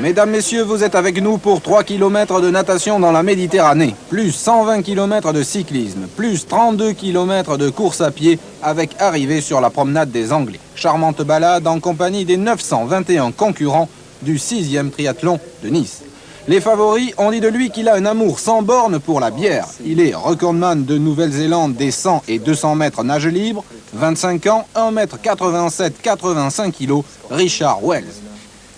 Mesdames, messieurs, vous êtes avec nous pour 3 km de natation dans la Méditerranée, plus 120 km de cyclisme, plus 32 km de course à pied avec arrivée sur la promenade des Anglais. Charmante balade en compagnie des 921 concurrents du 6e triathlon de Nice. Les favoris ont dit de lui qu'il a un amour sans borne pour la bière. Il est recordman de Nouvelle-Zélande des 100 et 200 mètres nage libre, 25 ans, 1m87, 85 kg, Richard Wells.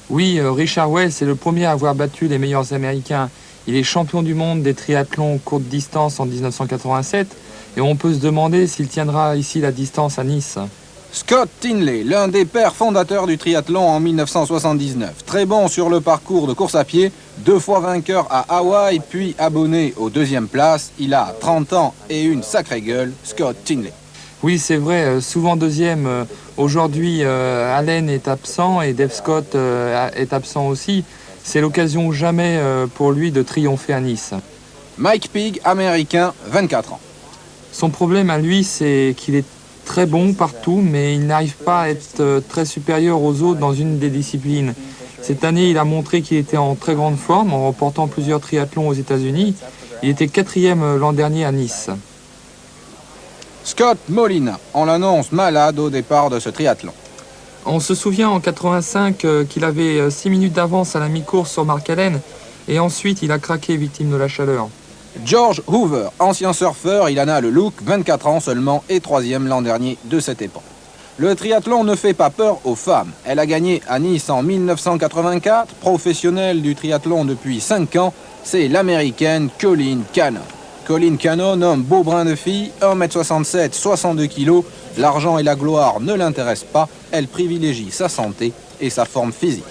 Oui, Richard Wells est le premier à avoir battu les meilleurs Américains. Il est champion du monde des triathlons courte distance en 1987 et on peut se demander s'il tiendra ici la distance à Nice. Scott Tinley, l'un des pères fondateurs du triathlon en 1979. Très bon sur le parcours de course à pied, 2 fois vainqueur à Hawaï, puis abonné aux 2e places. Il a 30 ans et une sacrée gueule, Scott Tinley. Oui, c'est vrai, souvent deuxième. Aujourd'hui, Allen est absent et Dave Scott est absent aussi. C'est l'occasion ou jamais pour lui de triompher à Nice. Mike Pigg, américain, 24 ans. Son problème à lui, c'est qu'il est très bon partout, mais il n'arrive pas à être très supérieur aux autres dans une des disciplines. Cette année, il a montré qu'il était en très grande forme en remportant plusieurs triathlons aux États-Unis. Il était 4e l'an dernier à Nice. Scott Molina, on l'annonce malade au départ de ce triathlon. On se souvient en 85 qu'il avait 6 minutes d'avance à la mi-course sur Mark Allen et ensuite il a craqué victime de la chaleur. George Hoover, ancien surfeur, il en a le look, 24 ans seulement et 3e l'an dernier de cette époque. Le triathlon ne fait pas peur aux femmes. Elle a gagné à Nice en 1984, professionnelle du triathlon depuis 5 ans, c'est l'américaine Colleen Cannon. Colleen Cannon, homme beau brin de fille, 1m67, 62 kg. L'argent et la gloire ne l'intéressent pas. Elle privilégie sa santé et sa forme physique.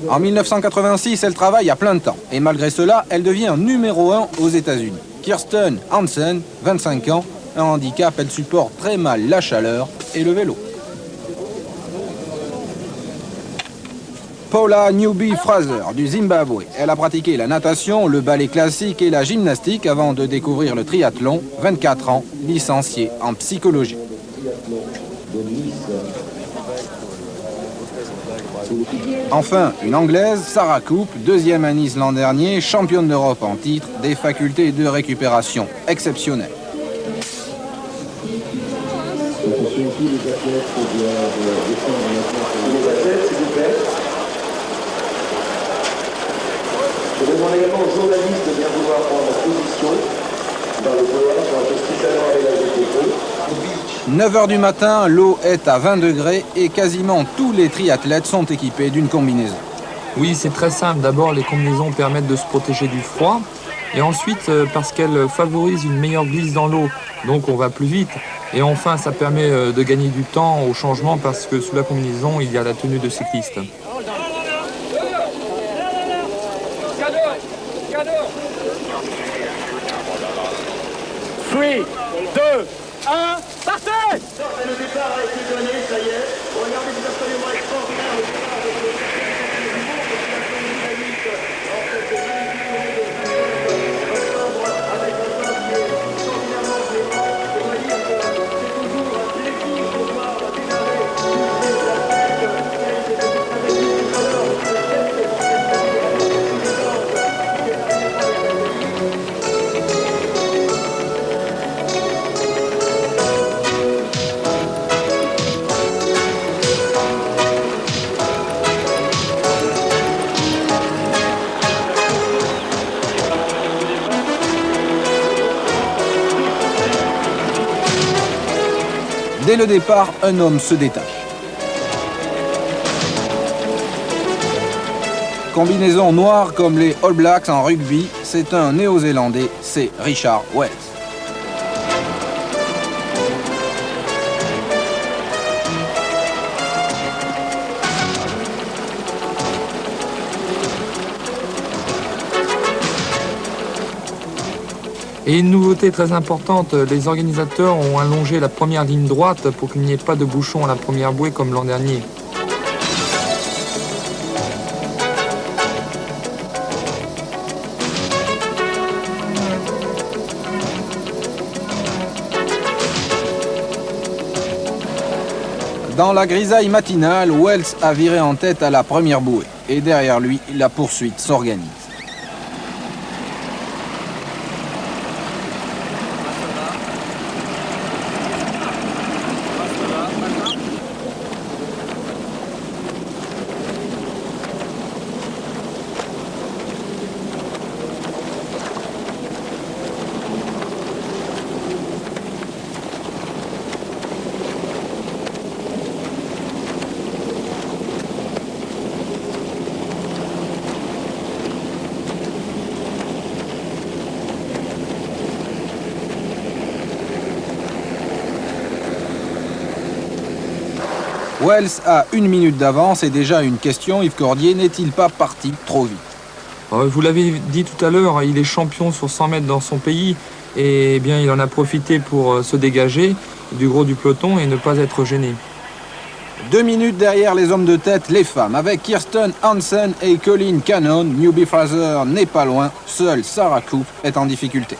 En 1986, elle travaille à plein temps. Et malgré cela, elle devient numéro 1 aux États-Unis. Kirsten Hansen, 25 ans. Un handicap, elle supporte très mal la chaleur et le vélo. Paula Newby-Fraser du Zimbabwe. Elle a pratiqué la natation, le ballet classique et la gymnastique avant de découvrir le triathlon. 24 ans, licenciée en psychologie. Enfin, une Anglaise, Sarah Coupe, 2e à Nice l'an dernier, championne d'Europe en titre, des facultés de récupération exceptionnelles. Je demande également aux journalistes de bien vouloir prendre position dans le couloir sur un petit salon avec la GTP. 9h du matin, l'eau est à 20 degrés et quasiment tous les triathlètes sont équipés d'une combinaison. Oui, c'est très simple. D'abord, les combinaisons permettent de se protéger du froid. Et ensuite, parce qu'elles favorisent une meilleure glisse dans l'eau, donc on va plus vite. Et enfin, ça permet de gagner du temps au changement parce que sous la combinaison, il y a la tenue de cycliste. 3, 2, 1, partez! Le départ a été donné, ça y est. Regardez, c'est absolument extraordinaire. Le départ de avec un temps qui est extraordinairement clément. On va dire que c'est toujours un plaisir de voir démarrer la fête qui a été avec tout à l'heure. Le chef est Dès le départ, un homme se détache. Combinaison noire comme les All Blacks en rugby, c'est un Néo-Zélandais, c'est Richard Wells. Et une nouveauté très importante, les organisateurs ont allongé la première ligne droite pour qu'il n'y ait pas de bouchon à la première bouée comme l'an dernier. Dans la grisaille matinale, Wells a viré en tête à la première bouée. Et derrière lui, la poursuite s'organise. Wells a 1 minute d'avance et déjà une question, Yves Cordier, n'est-il pas parti trop vite? Vous l'avez dit tout à l'heure, il est champion sur 100 mètres dans son pays et bien il en a profité pour se dégager du gros du peloton et ne pas être gêné. 2 minutes derrière les hommes de tête, les femmes, avec Kirsten Hansen et Colleen Cannon. Newbie Fraser n'est pas loin, seule Sarah Coupe est en difficulté.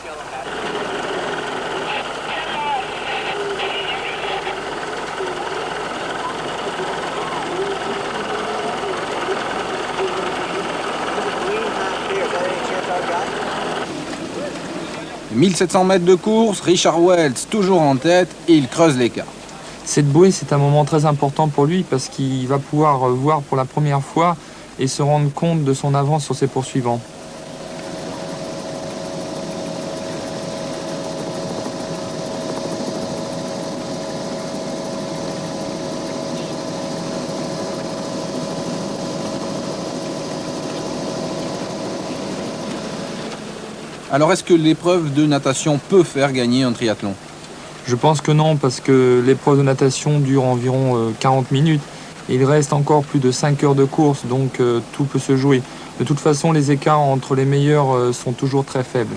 « 1700 mètres de course, Richard Wells toujours en tête, il creuse l'écart. Cette bouée, c'est un moment très important pour lui parce qu'il va pouvoir voir pour la première fois et se rendre compte de son avance sur ses poursuivants. Alors est-ce que l'épreuve de natation peut faire gagner un triathlon? Je pense que non, parce que l'épreuve de natation dure environ 40 minutes. Et il reste encore plus de 5 heures de course, donc tout peut se jouer. De toute façon, les écarts entre les meilleurs sont toujours très faibles.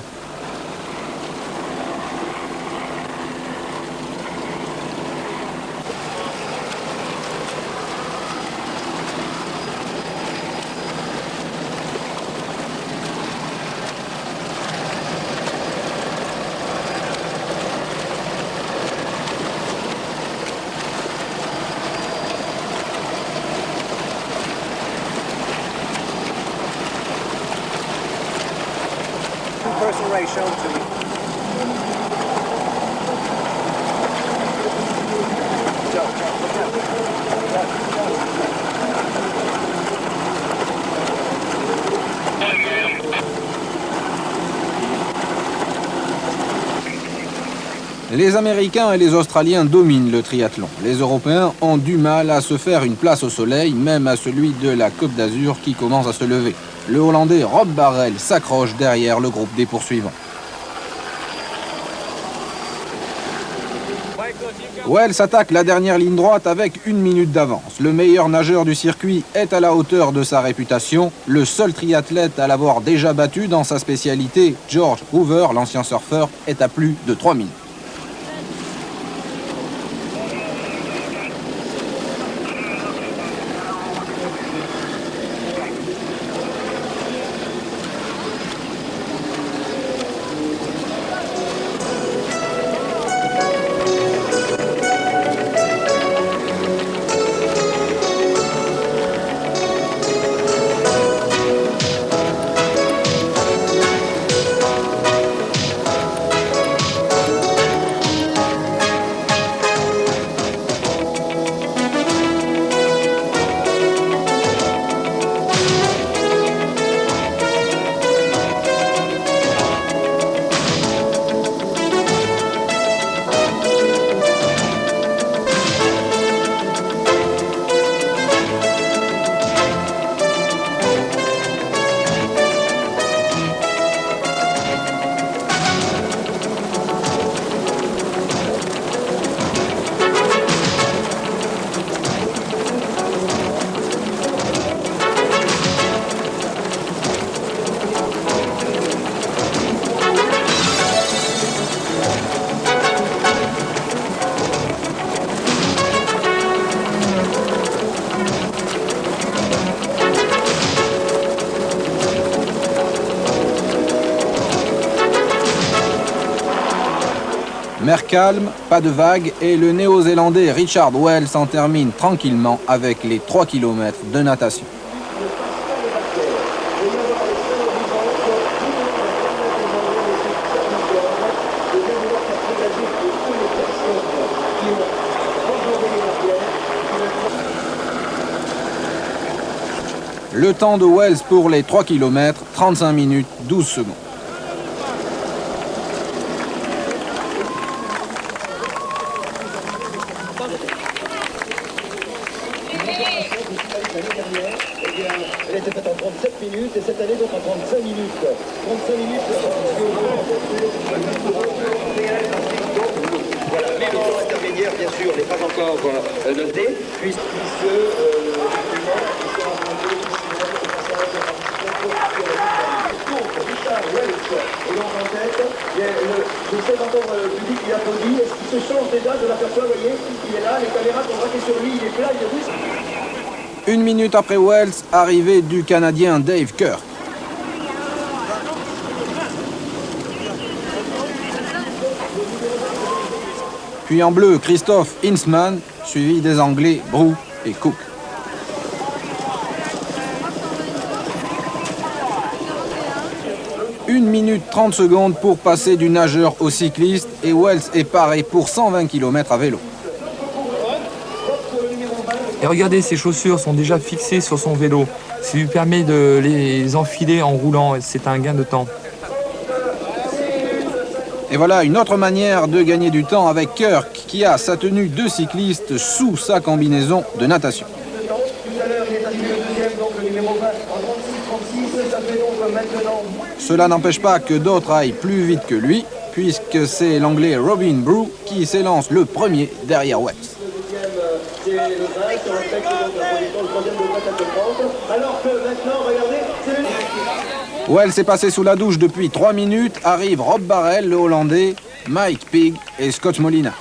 Personal race shown to you. Les Américains et les Australiens dominent le triathlon. Les Européens ont du mal à se faire une place au soleil, même à celui de la Côte d'Azur qui commence à se lever. Le Hollandais Rob Barrel s'accroche derrière le groupe des poursuivants. Wells attaque la dernière ligne droite avec 1 minute d'avance. Le meilleur nageur du circuit est à la hauteur de sa réputation. Le seul triathlète à l'avoir déjà battu dans sa spécialité, George Hoover, l'ancien surfeur, est à plus de 3 minutes. calme, pas de vagues, et le néo-zélandais Richard Wells en termine tranquillement avec les 3 km de natation. Le temps de Wells pour les 3 km, 35 minutes 12 secondes. Elle était faite en 37 minutes et cette année donc en 35 minutes. 35 minutes. Voilà, les temps intermédiaires bien sûr n'est pas encore noté, puisque Richard Wells est donc en tête. Je sais d'entendre le public qui applaudit. Est-ce qu'il se change déjà de l'aperçoit, vous voyez? Il est là, les caméras sont braquées sur lui, il est là, il est rouge. Une minute après Wells, arrivée du Canadien Dave Kirk. Puis en bleu, Christophe Hinsman, suivi des Anglais Brou et Cook. Une minute 30 secondes pour passer du nageur au cycliste et Wells est paré pour 120 km à vélo. Et regardez, ses chaussures sont déjà fixées sur son vélo. Ça lui permet de les enfiler en roulant. C'est un gain de temps. Et voilà une autre manière de gagner du temps avec Kirk qui a sa tenue de cycliste sous sa combinaison de natation. Tout à l'heure, il est arrivé le deuxième, donc le numéro 20 en 36-36. Ça fait donc maintenant. Cela n'empêche pas que d'autres aillent plus vite que lui, puisque c'est l'Anglais Robin Brou qui s'élance le premier derrière Wells. C'est le 20 qui respecte donc la position, le troisième de 20 à 30. Alors que maintenant, regardez, c'est le... Wells est passé sous la douche depuis 3 minutes, arrive Rob Barrel, le Hollandais, Mike Pigg et Scott Molina.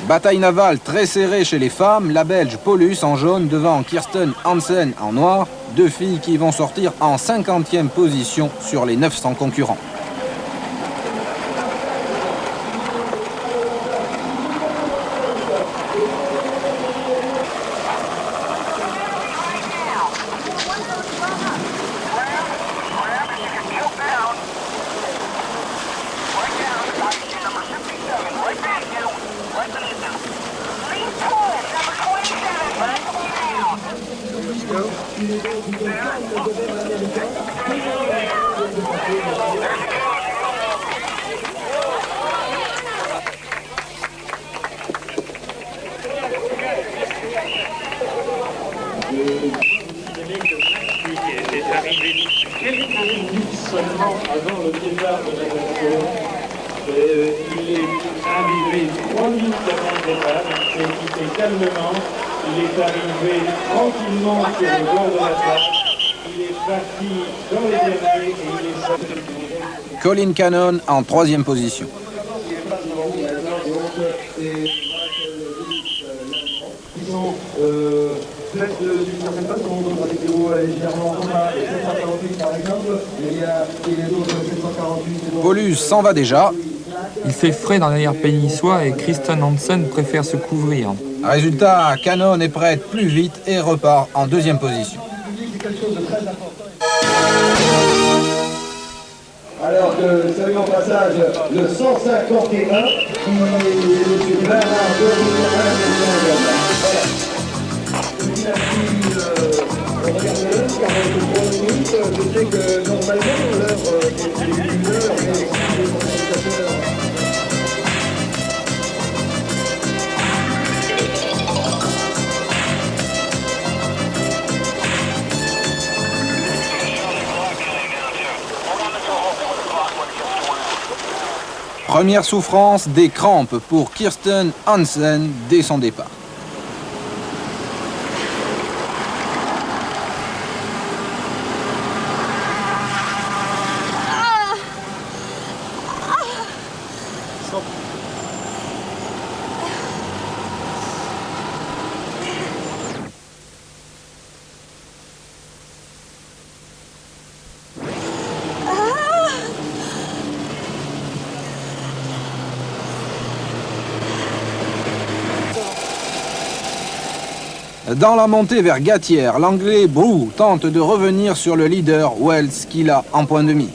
Bataille navale très serrée chez les femmes, la Belge Paulus en jaune devant Kirsten Hansen en noir, deux filles qui vont sortir en 50e position sur les 900 concurrents. Seulement avant le départ de la natation, il est arrivé 3 minutes avant le départ, il s'est quitté calmement, il est arrivé tranquillement sur le bord de la plage, il est parti dans les derniers et il est sorti. Colin Cannon en 3e position. Ils sont faites d'une certaine façon, d'autres avec des roues légèrement en bas, les 748 par exemple, il y a les autres 748. Paulus s'en va déjà. Il fait frais dans l'arrière pénissois et Kristen Hansen préfère se couvrir. Résultat, Cannon est prête plus vite et repart en 2e position. C'est quelque chose de très important. Alors que salut en passage le 151 qui est M. Bernard on regarde l'heure, 43 minutes, je sais que normalement l'heure est une heure et des organisateurs. Première souffrance, des crampes pour Kirsten Hansen dès son départ. Dans la montée vers Gatière, l'Anglais Brou tente de revenir sur le leader Wells qu'il a en point de mire.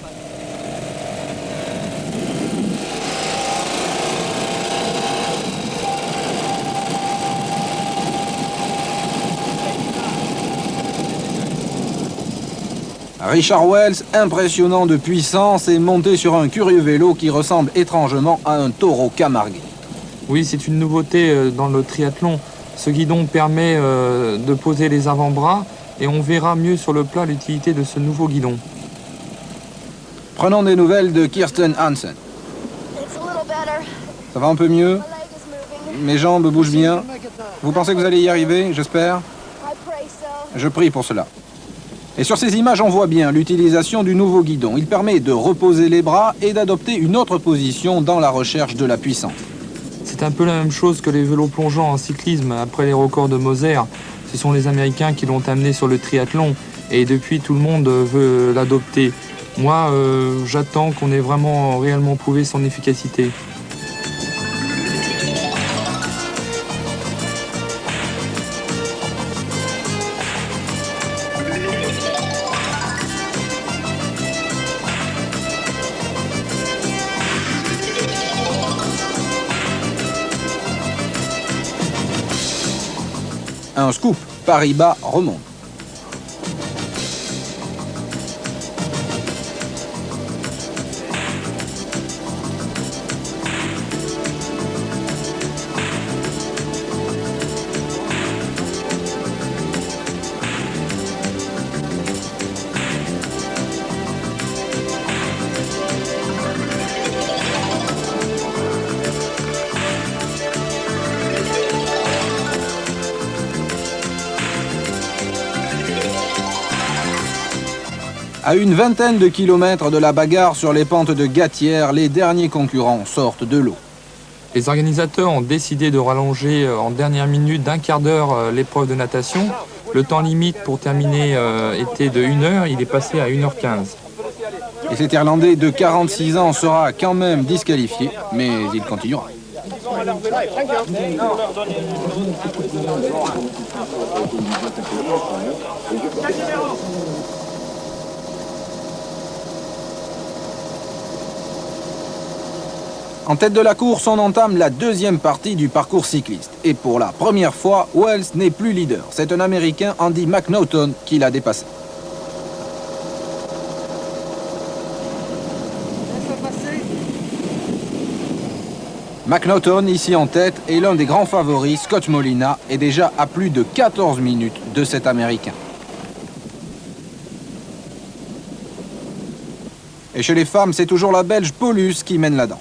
Richard Wells, impressionnant de puissance, est monté sur un curieux vélo qui ressemble étrangement à un taureau camarguais. Oui, c'est une nouveauté dans le triathlon. Ce guidon permet de poser les avant-bras et on verra mieux sur le plat l'utilité de ce nouveau guidon. Prenons des nouvelles de Kirsten Hansen. Ça va un peu mieux? Mes jambes bougent bien. Vous pensez que vous allez y arriver, j'espère? Je prie pour cela. Et sur ces images, on voit bien l'utilisation du nouveau guidon. Il permet de reposer les bras et d'adopter une autre position dans la recherche de la puissance. C'est un peu la même chose que les vélos plongeants en cyclisme après les records de Moser. Ce sont les Américains qui l'ont amené sur le triathlon et depuis tout le monde veut l'adopter. Moi, j'attends qu'on ait vraiment réellement prouvé son efficacité. Un scoop, Paribas remonte. À une vingtaine de kilomètres de la bagarre sur les pentes de Gatière, les derniers concurrents sortent de l'eau. Les organisateurs ont décidé de rallonger en dernière minute d'un quart d'heure l'épreuve de natation. Le temps limite pour terminer était de 1 heure, il est passé à 1h15. Et cet Irlandais de 46 ans sera quand même disqualifié, mais il continuera. En tête de la course, on entame la deuxième partie du parcours cycliste. Et pour la première fois, Wells n'est plus leader. C'est un Américain, Andy McNaughton, qui l'a dépassé. McNaughton, ici en tête, est l'un des grands favoris. Scott Molina est déjà à plus de 14 minutes de cet Américain. Et chez les femmes, c'est toujours la Belge Paulus qui mène la danse.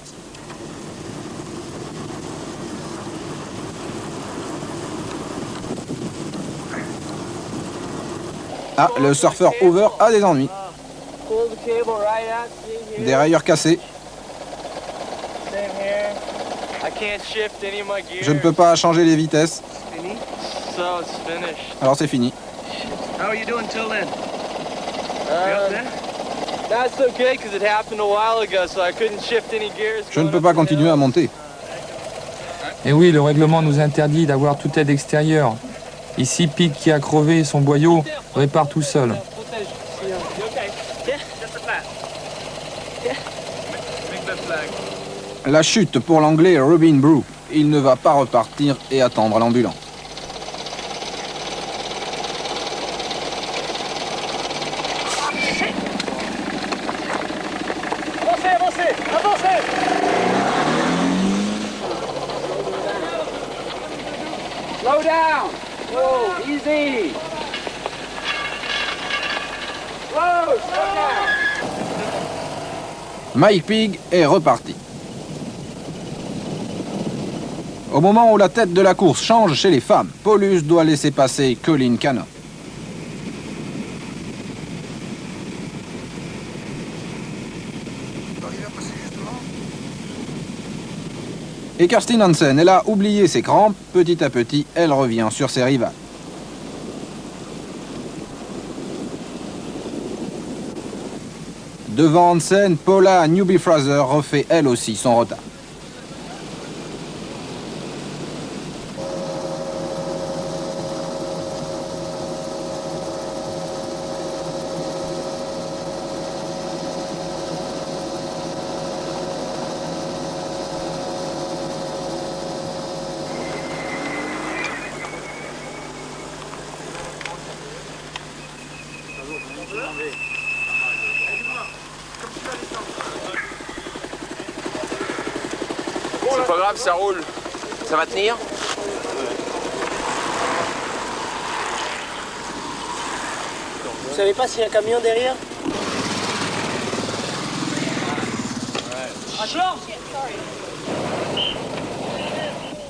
Ah, le surfeur Over a des ennuis. Des rayures cassées. Je ne peux pas changer les vitesses. Alors c'est fini. Je ne peux pas continuer à monter. Et oui, le règlement nous interdit d'avoir toute aide extérieure. Ici, Pig qui a crevé son boyau répare tout seul. La chute pour l'Anglais Robin Brou. Il ne va pas repartir et attendre l'ambulance. Avancez, avancez. Slow down. Whoa, easy. Slow down. Mike Pig est reparti. Au moment où la tête de la course change chez les femmes, Paulus doit laisser passer Colin Cannon. Et Kirsten Hansen, elle a oublié ses crampes. Petit à petit, elle revient sur ses rivales. Devant Hansen, Paula Newby-Fraser refait elle aussi son retard. grave, ça roule. Ça va tenir? Vous savez pas s'il y a un camion derrière?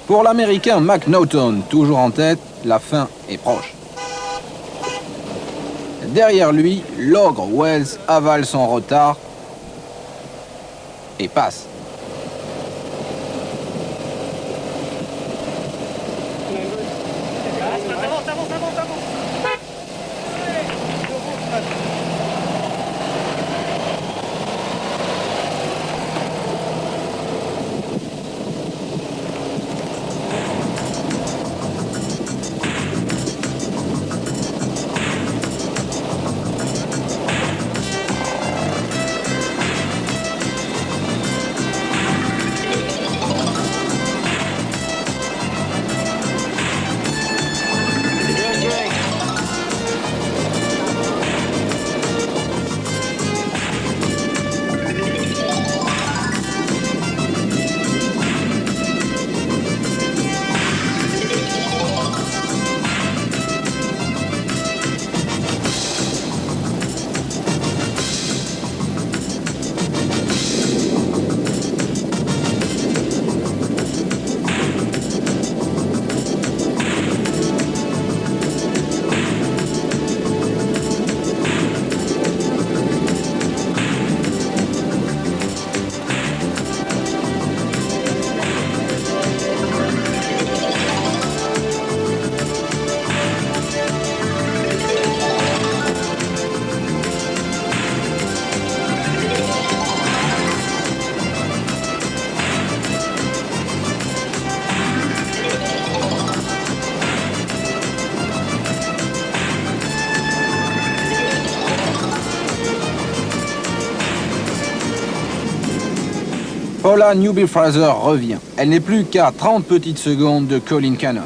Pour l'Américain McNaughton, toujours en tête, la fin est proche. Derrière lui, l'ogre Wells avale son retard et passe. Paula Newby-Fraser revient. Elle n'est plus qu'à 30 petites secondes de Colin Cannon.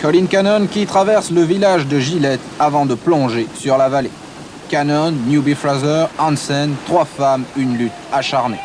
Colin Cannon qui traverse le village de Gillette avant de plonger sur la vallée. Cannon, Newby-Fraser, Hansen, 3 femmes, une lutte acharnée.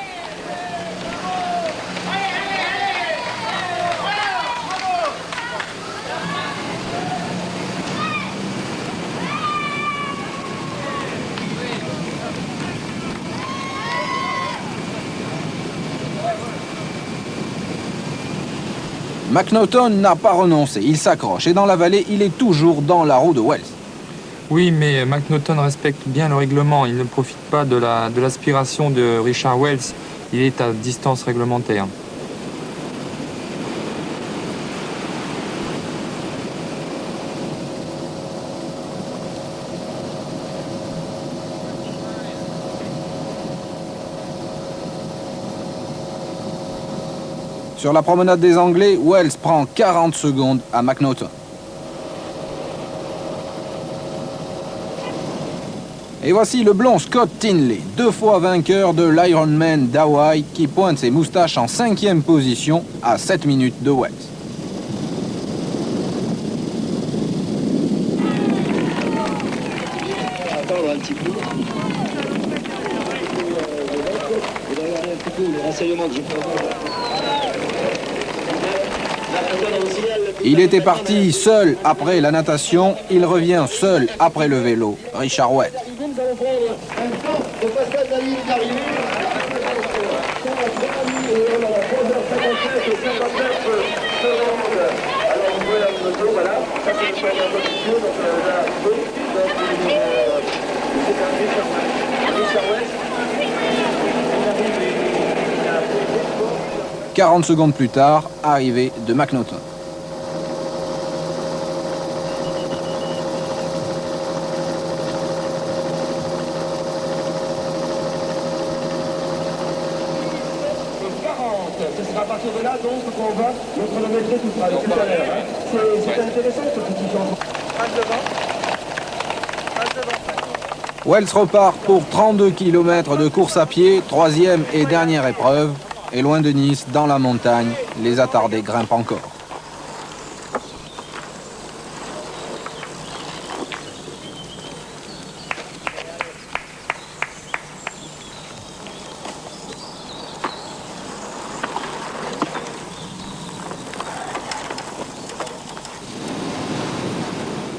McNaughton n'a pas renoncé, il s'accroche et dans la vallée, il est toujours dans la roue de Wells. Oui, mais McNaughton respecte bien le règlement. Il ne profite pas de l'aspiration de Richard Wells. Il est à distance réglementaire. Sur la promenade des Anglais, Wells prend 40 secondes à McNaughton. Et voici le blond Scott Tinley, 2 fois vainqueur de l'Ironman d'Hawaï, qui pointe ses moustaches en 5e position à 7 minutes de Wells. Attendre un petit peu. Vous allez regarder un petit peu les renseignements que j'ai fait. Il était parti seul après la natation, il revient seul après le vélo. Richard Wells. Nous allons prendre un temps de passage de la ligne d'arrivée. On a la 3h57 et 59 secondes. Alors vous voyez la moto, voilà. Ça c'est le point d'inposition, donc là, donc c'est un Richard Wells. 40 secondes plus tard, arrivée de McNaughton. Ce sera à partir de là donc qu'on va le chronométrer tout à l'heure. C'est intéressant ce petit changement. Wells repart pour 32 km de course à pied, 3e et dernière épreuve. Et loin de Nice, dans la montagne, les attardés grimpent encore.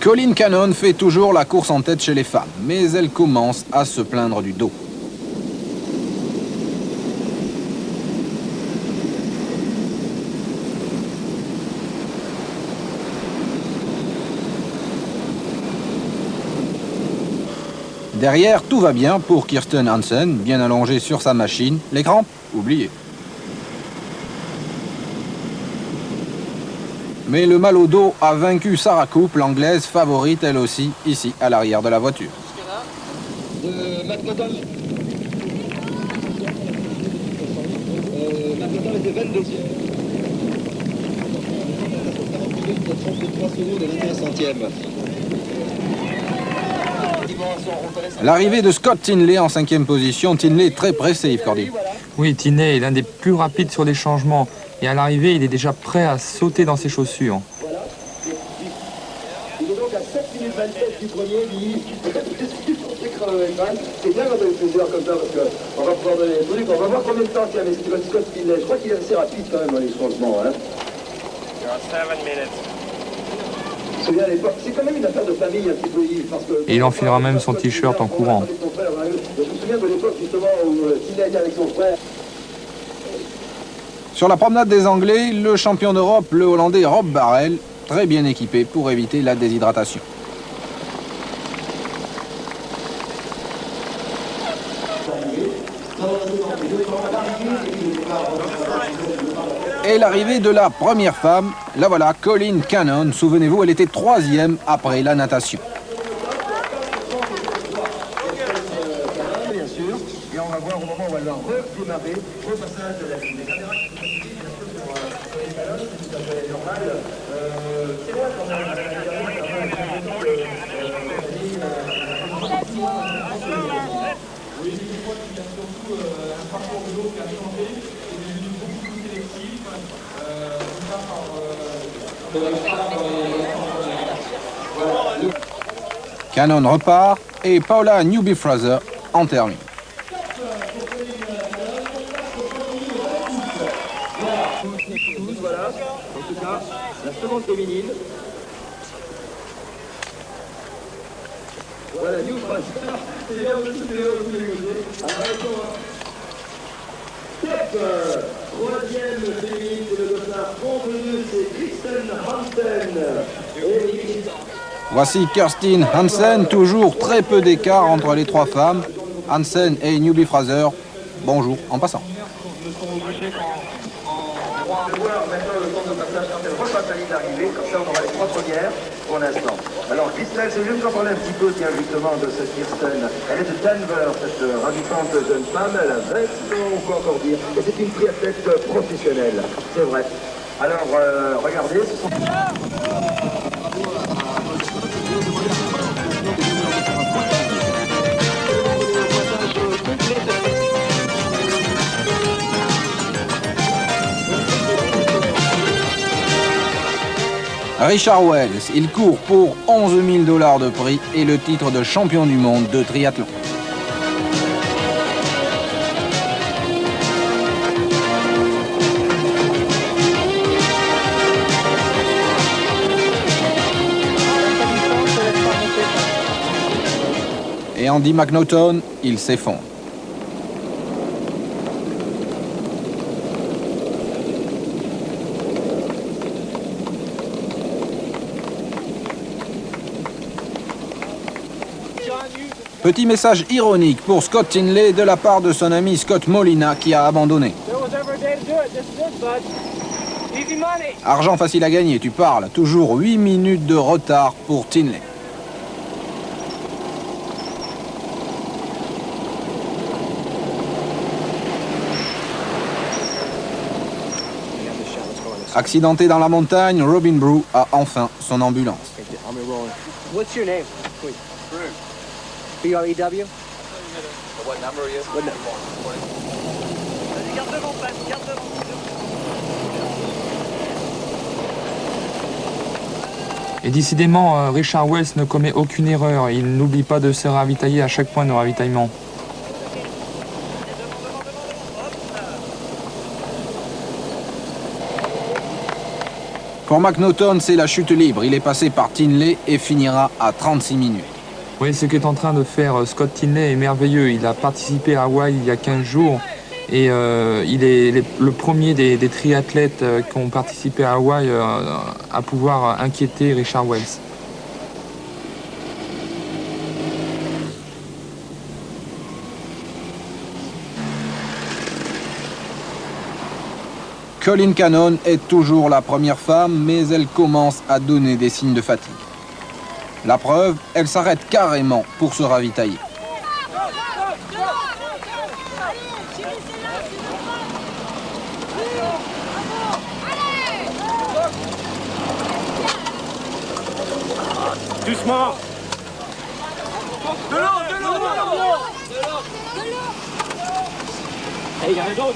Colin Cannon fait toujours la course en tête chez les femmes, mais elle commence à se plaindre du dos. Derrière, tout va bien pour Kirsten Hansen, bien allongée sur sa machine. Les crampes, oubliées. Mais le mal au dos a vaincu Sarah Coupe, l'anglaise favorite elle aussi, ici à l'arrière de la voiture. De Matt Cotton. Matt Cotton était 22e. 33 secondes et 21 centièmes. L'arrivée de Scott Tinley en 5e position. Tinley très pressé, Yves Cordy. Oui, Tinley est l'un des plus rapides sur les changements. Et à l'arrivée, il est déjà prêt à sauter dans ses chaussures. Il est donc à 7 minutes 27 du premier, lui. C'est bien quand on a plusieurs comme ça, parce qu'on va pouvoir donner des trucs. On va voir combien de temps il y avait Scott Tinley. Je crois qu'il est assez rapide quand même dans les changements. Hein. C'est quand même une affaire de famille un petit peu, Yves, parce que... Et il enfilera même son t-shirt en courant. Je me souviens de l'époque justement où Tinley était avec son frère. Sur la promenade des Anglais, le champion d'Europe, le Hollandais Rob Barrel, très bien équipé pour éviter la déshydratation. Et l'arrivée de la première femme, la voilà, Colin Cannon. Souvenez-vous, elle était 3e après la natation. Bien sûr, et on va voir au moment où elle va redémarrer, au passage de la ligne des caméras. C'est vrai qu'on a Cannon repart et Paula Newby-Fraser en termine. Voilà, en tout cas, la seconde féminine. Voilà, New France. Troisième féminine, c'est le dossard convenu, c'est Kirsten Hansen. Voici Kirsten Hansen, toujours très peu d'écart entre les trois femmes. Hansen et Newby-Fraser, bonjour en passant. On va voir maintenant le temps de passage quand elle repasse la ligne d'arrivée, comme ça on aura les trois premières pour l'instant. Alors Kirsten, c'est juste qu'on parler un petit peu tiens, justement de cette Kirsten. Elle est de Denver, cette ravissante jeune femme, elle a 20 ans, on peut encore dire, et c'est une triathlète professionnelle, c'est vrai. Alors regardez, ce sont... Richard Wells, il court pour 11 000 $ de prix et le titre de champion du monde de triathlon. Et Andy McNaughton, il s'effondre. Petit message ironique pour Scott Tinley de la part de son ami Scott Molina qui a abandonné. Argent facile à gagner, tu parles. Toujours 8 minutes de retard pour Tinley. Accidenté dans la montagne, Robin Brew a enfin son ambulance. What's your name? B-R-E-W? What number are you? Garde devant, Pat, garde devant. Et décidément, Richard Wells ne commet aucune erreur. Il n'oublie pas de se ravitailler à chaque point de ravitaillement. Pour McNaughton, c'est la chute libre. Il est passé par Tinley et finira à 36 minutes. Oui, ce qu'est en train de faire Scott Tinley est merveilleux. Il a participé à Hawaï il y a 15 jours et il est le premier des triathlètes qui ont participé à Hawaï à pouvoir inquiéter Richard Wells. Colin Cannon est toujours la première femme, mais elle commence à donner des signes de fatigue. La preuve, elle s'arrête carrément pour se ravitailler. Doucement. De l'eau. Et il y a rien d'autre.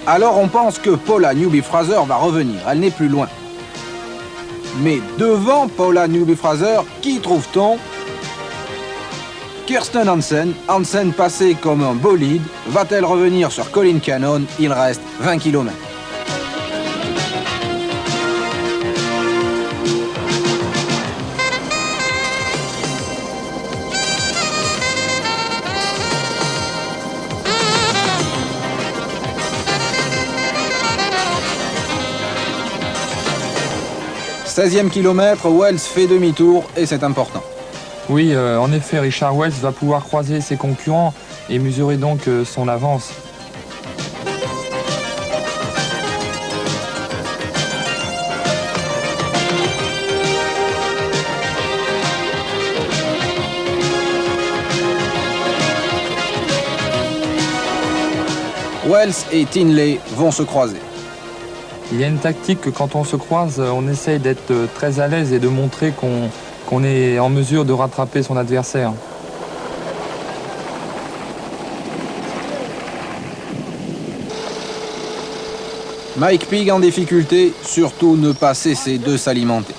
Alors on pense que Paula Newby-Fraser va revenir, elle n'est plus loin. Mais devant Paula Newby-Fraser, qui trouve-t-on? Kirsten Hansen. Hansen passée comme un bolide. Va-t-elle revenir sur Colin Cannon? Il reste 20 km. « 16e kilomètre, Wells fait demi-tour et c'est important. » Oui, en effet, Richard Wells va pouvoir croiser ses concurrents et mesurer donc son avance. Wells et Tinley vont se croiser. Il y a une tactique que quand on se croise, on essaye d'être très à l'aise et de montrer qu'on est en mesure de rattraper son adversaire. Mike Pigg en difficulté, surtout ne pas cesser de s'alimenter.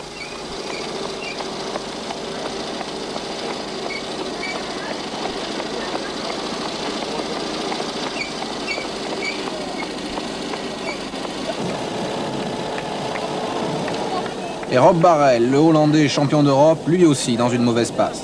Et Rob Barrel, le Hollandais champion d'Europe, lui aussi dans une mauvaise passe.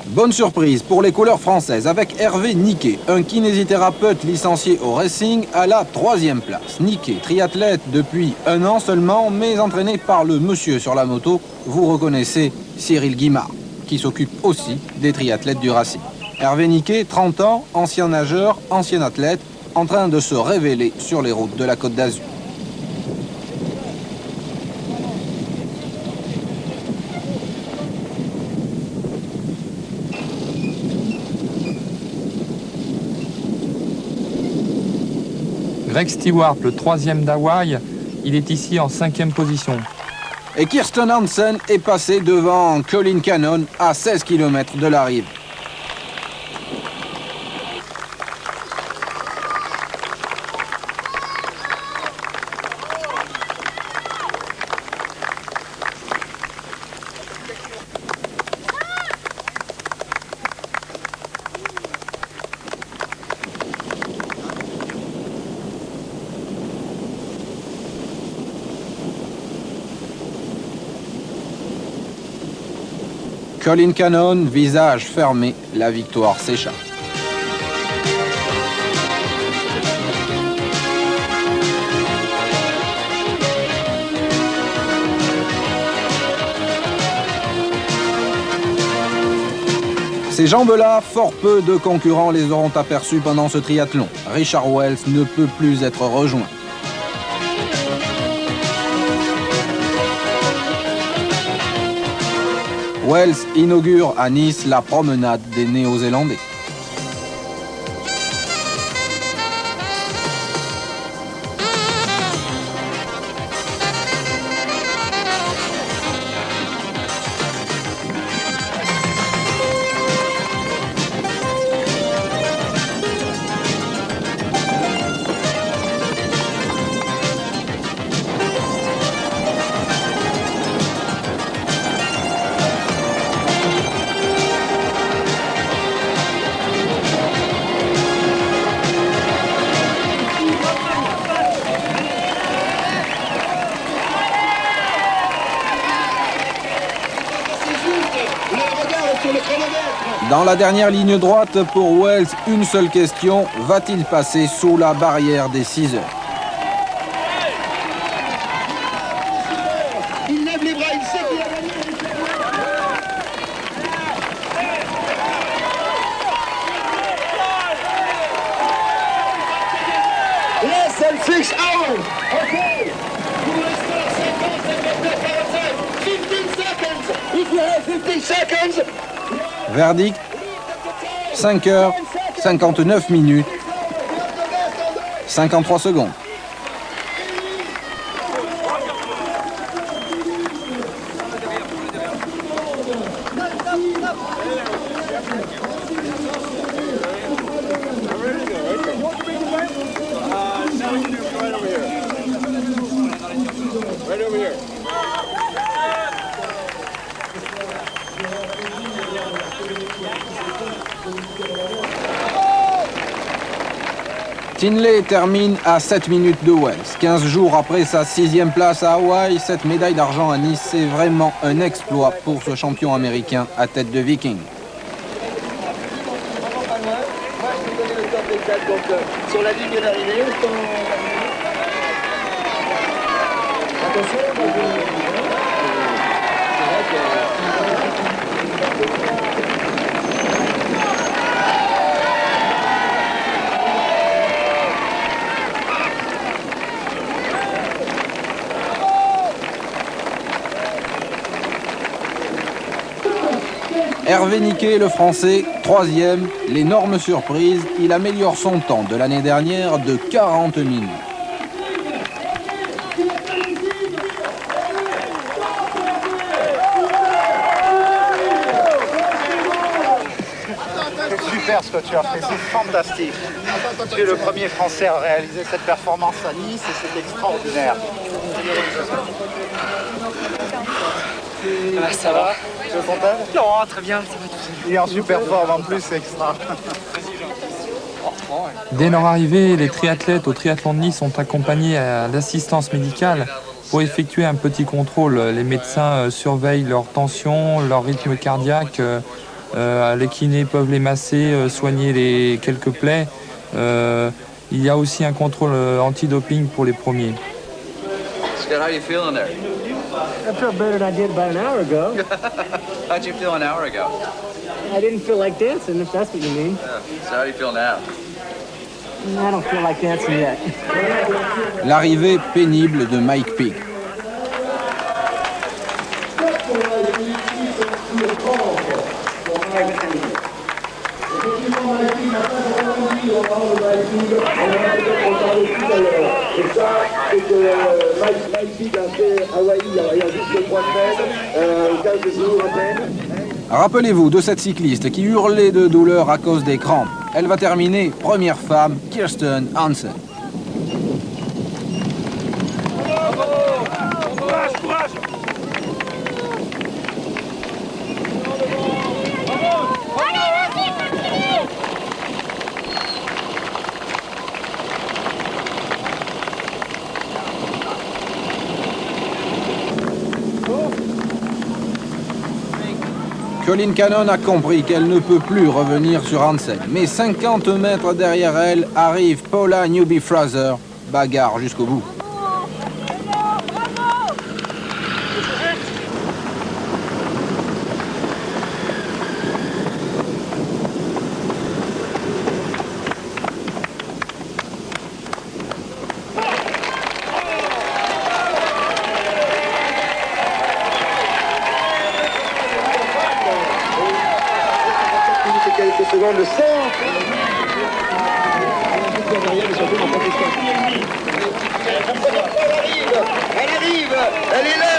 Bonne surprise pour les couleurs françaises avec Hervé Niquet, un kinésithérapeute licencié au racing à la 3e place. Niquet, triathlète depuis 1 an seulement, mais entraîné par le monsieur sur la moto, vous reconnaissez Cyril Guimard, qui s'occupe aussi des triathlètes du racing. Hervé Niquet, 30 ans, ancien nageur, ancien athlète, en train de se révéler sur les routes de la Côte d'Azur. Greg Stewart, le 3e d'Hawaï, il est ici en 5e position. Et Kirsten Hansen est passé devant Colin Cannon à 16 km de l'arrivée. Colin Cannon, visage fermé, la victoire s'échappe. Ces jambes-là, fort peu de concurrents les auront aperçus pendant ce triathlon. Richard Wells ne peut plus être rejoint. Wells inaugure à Nice la promenade des Néo-Zélandais. sur le chronomètre. Dans la dernière ligne droite pour Wells, une seule question, va-t-il passer sous la barrière des 6 heures? Il lève les bras, il sait qu'il a gagné. Less than 6 hours. Okay. Pour l'instant, 50, 59, 45. 15 seconds. If you have 50 seconds. Verdict, 5 heures, 59 minutes, 53 secondes. Tinley termine à 7 minutes de Wells. 15 jours après sa 6e place à Hawaï, cette médaille d'argent à Nice, c'est vraiment un exploit pour ce champion américain à tête de Viking. Sur la ligne d'arrivée, Hervé Niquet, le français, 3e. L'énorme surprise, il améliore son temps de l'année dernière de 40 minutes. C'est super ce que tu as fait, c'est fantastique. Tu es le premier Français à réaliser cette performance à Nice et c'est extraordinaire. Ça va? Tu es content? Non, très bien, ça va tout seul. Il est en super forme en plus, c'est extra. Dès leur arrivée, les triathlètes au triathlon de Nice ont accompagné à l'assistance médicale pour effectuer un petit contrôle. Les médecins surveillent leur tension, leur rythme cardiaque. Les kinés peuvent les masser, soigner les quelques plaies. Il y a aussi un contrôle antidoping pour les premiers. Scott, how you feeling there? I feel better than I did about an hour ago. How'd you feel an hour ago? I didn't feel like dancing, if that's what you mean. So how do you feel now? I don't feel like dancing yet. L'arrivée pénible de Mike Peake. Et ça, c'est que Mike Peake a fait Hawaï il y a juste 3 semaines, 15 jours à peine. Rappelez-vous de cette cycliste qui hurlait de douleur à cause des crampes. Elle va terminer première femme, Kirsten Hansen. Colin Cannon a compris qu'elle ne peut plus revenir sur Hansen. Mais 50 mètres derrière elle arrive Paula Newby-Fraser. Bagarre jusqu'au bout. Quelques secondes de centre. Elle arrive, elle est là.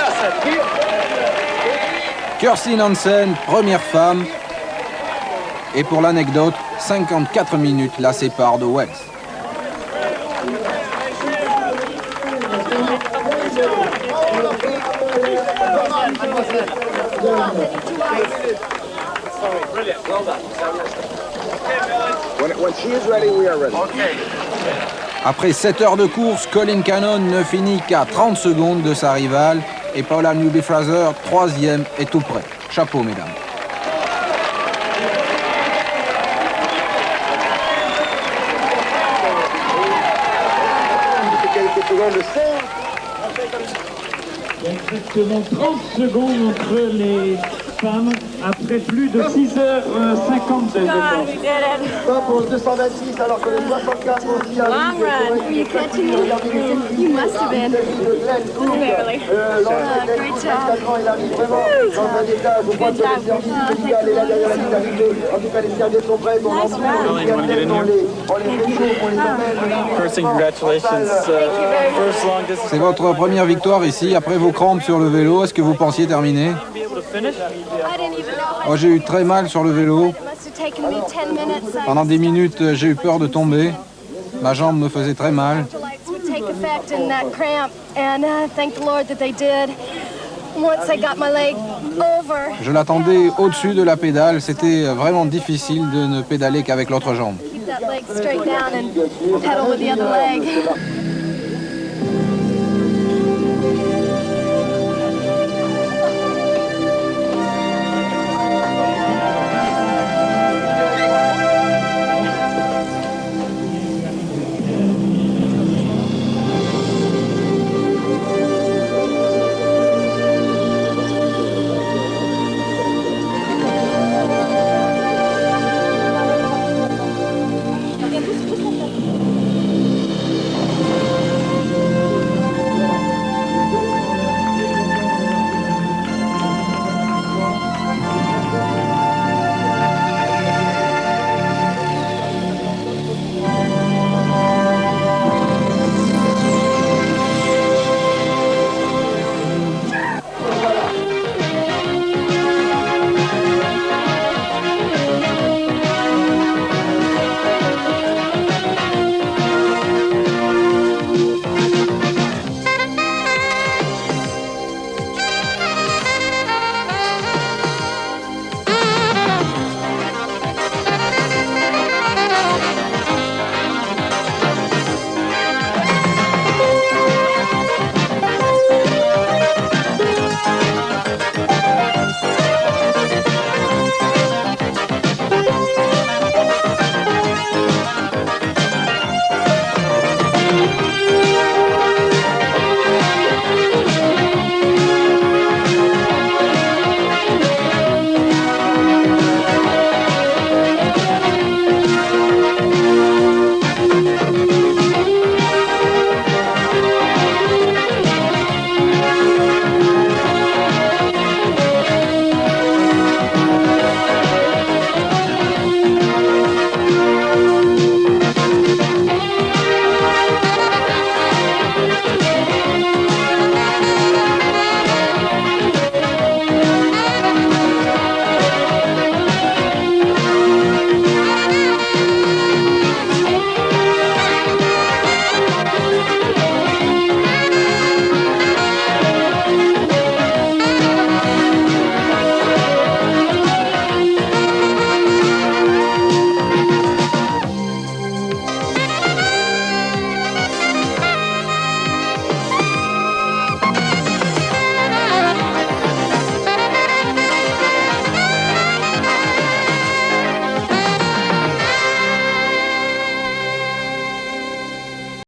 Kirsten Hansen, première femme. Et pour l'anecdote, 54 minutes la séparent de Wells. When she is ready, we are ready. Après 7 heures de course, Colin Cannon ne finit qu'à 30 secondes de sa rivale et Paula Newby-Fraser, 3e, est tout près. Chapeau, mesdames. secondes, 5. Exactement 30 secondes entre les femmes après plus de 6h50 d'effort. Pas pour le 226 alors que le 64 aussi a Long run. Were you catching me? You must have been. Barely. Great job. Il arrive vraiment dans un état, je crois que le service médical est là derrière la ligne d'arrivée. En tout cas, les services sont prêts, on les fait chaud, on les emmène. First, congratulations. First long distance. C'est votre première victoire ici, après vos crampes sur le vélo. Est-ce que vous pensiez terminer? I didn't even know. Oh, j'ai eu très mal sur le vélo. It must have taken me 10 minutes. Pendant 10 minutes, j'ai eu peur de tomber. Ma jambe me faisait très mal. Electrolytes would take effect in that cramp, and thank the Lord that they did. Once I got my leg over. Je l'attendais au-dessus de la pédale. C'était vraiment difficile de ne pédaler qu'avec l'autre jambe. Keep that leg straight down and pedal with the other leg.